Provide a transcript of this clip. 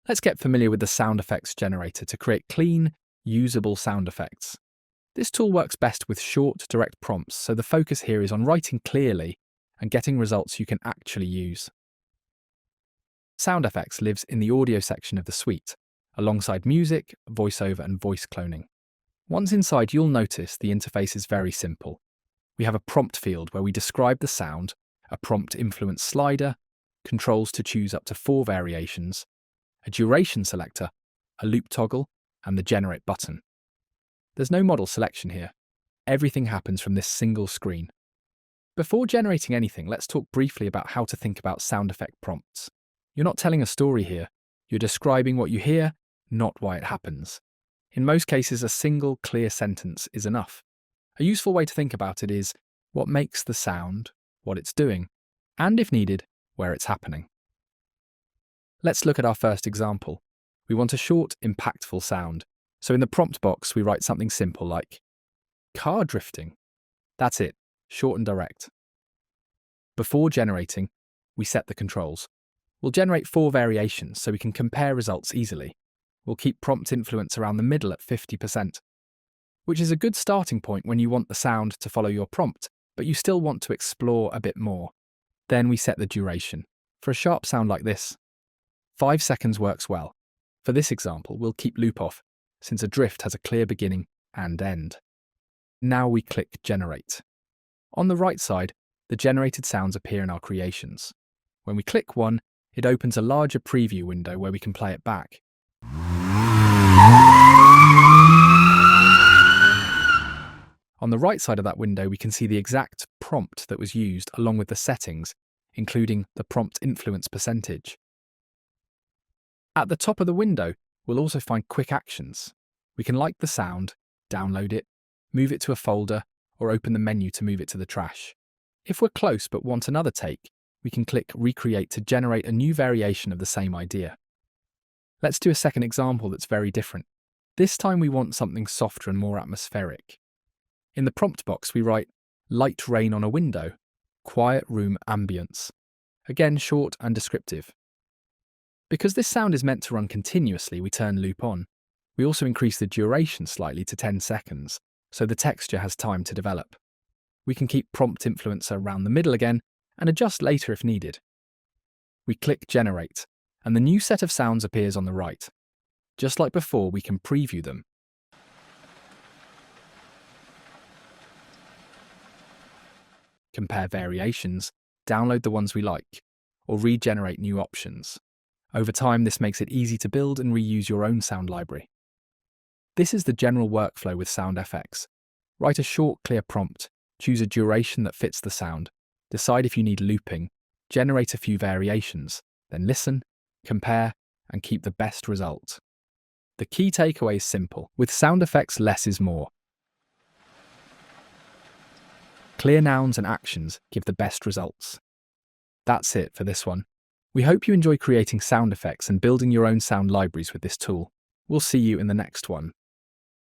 Let's get familiar with the sound effects generator to create clean, usable sound effects. This tool works best with short, direct prompts, so the focus here is on writing clearly and getting results you can actually use. Sound effects lives in the audio section of the suite, alongside music, voiceover, and voice cloning. Once inside, you'll notice the interface is very simple. We have a prompt field where we describe the sound, a prompt influence slider, controls to choose up to 4 variations, a duration selector, a loop toggle, and the generate button. There's no model selection here. Everything happens from this single screen. Before generating anything, let's talk briefly about how to think about sound effect prompts. You're not telling a story here. You're describing what you hear, not why it happens. In most cases, a single, clear sentence is enough. A useful way to think about it is what makes the sound, what it's doing, and if needed, where it's happening. Let's look at our first example. We want a short, impactful sound. So in the prompt box, we write something simple like car drifting. That's it, short and direct. Before generating, we set the controls. We'll generate 4 variations so we can compare results easily. We'll keep prompt influence around the middle at 50%, which is a good starting point when you want the sound to follow your prompt, but you still want to explore a bit more. Then we set the duration. For a sharp sound like this, 5 seconds works well. For this example, we'll keep loop off, since a drift has a clear beginning and end. Now we click Generate. On the right side, the generated sounds appear in our creations. When we click one, it opens a larger preview window where we can play it back. On the right side of that window, we can see the exact prompt that was used along with the settings, including the prompt influence percentage. At the top of the window, we'll also find quick actions. We can like the sound, download it, move it to a folder, or open the menu to move it to the trash. If we're close but want another take, we can click Recreate to generate a new variation of the same idea. Let's do a second example that's very different. This time we want something softer and more atmospheric. In the prompt box, we write light rain on a window, quiet room ambience. Again, short and descriptive. Because this sound is meant to run continuously, we turn loop on. We also increase the duration slightly to 10 seconds, so the texture has time to develop. We can keep prompt influencer around the middle again and adjust later if needed. We click Generate, and the new set of sounds appears on the right. Just like before, we can preview them. Compare variations, download the ones we like, or regenerate new options. Over time, this makes it easy to build and reuse your own sound library. This is the general workflow with SoundFX. Write a short, clear prompt, choose a duration that fits the sound, decide if you need looping, generate a few variations, then listen, compare, and keep the best result. The key takeaway is simple. With SoundFX, less is more. Clear nouns and actions give the best results. That's it for this one. We hope you enjoy creating sound effects and building your own sound libraries with this tool. We'll see you in the next one.